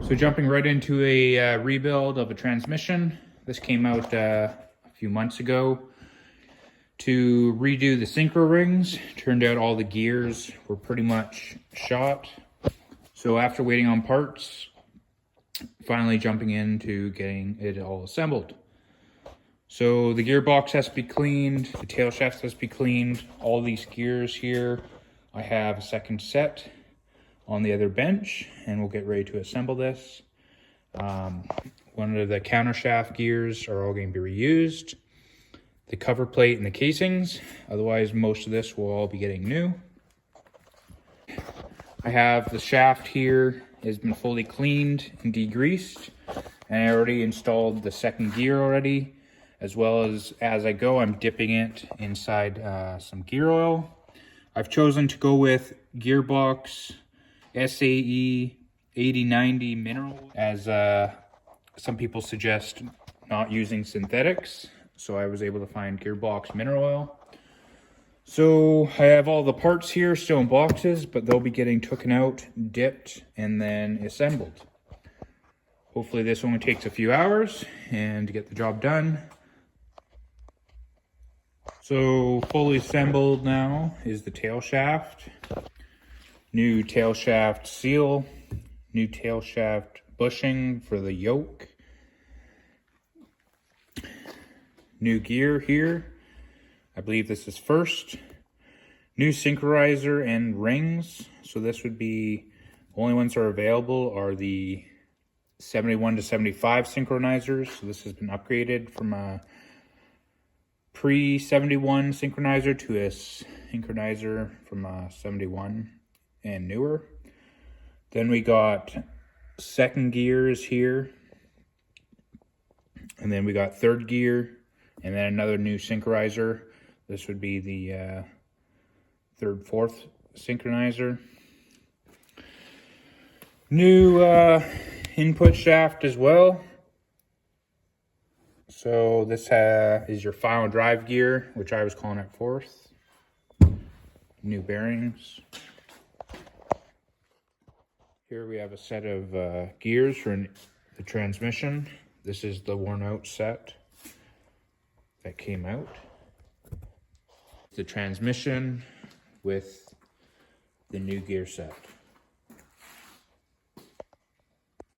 So jumping right into a rebuild of a transmission. This came out a few months ago. To redo the synchro rings, turned out all the gears were pretty much shot. So after waiting on parts, finally jumping into getting it all assembled. So the gearbox has to be cleaned, the tail shaft has to be cleaned, all these gears here. I have a second set on the other bench, and we'll get ready to assemble this. One of the counter shaft gears are all going to be reused. The cover plate and the casings, otherwise most of this will all be getting new. I have the shaft here, has been fully cleaned and degreased, and I already installed the second gear already, as well as I go I'm dipping it inside some gear oil. I've chosen to go with Gearbox SAE 8090 mineral, as some people suggest not using synthetics, so I was able to find Gearbox mineral oil. So I have all the parts here still in boxes, but they'll be getting taken out, dipped, and then assembled. Hopefully this only takes a few hours and to get the job done. So fully assembled now is the tail shaft. New tail shaft seal, new tail shaft bushing for the yoke. New gear here. I believe this is first. New synchronizer and rings. So this would be, only ones that are available are the 71 to 75 synchronizers. So this has been upgraded from a pre-71 synchronizer to a synchronizer from a 71 and newer. Then we got second gears here. And then we got third gear. And then another new synchronizer. This would be the third, fourth synchronizer. New input shaft as well. So this is your final drive gear, which I was calling it fourth. New bearings. Here we have a set of gears for the transmission. This is the worn out set that came out. The transmission with the new gear set.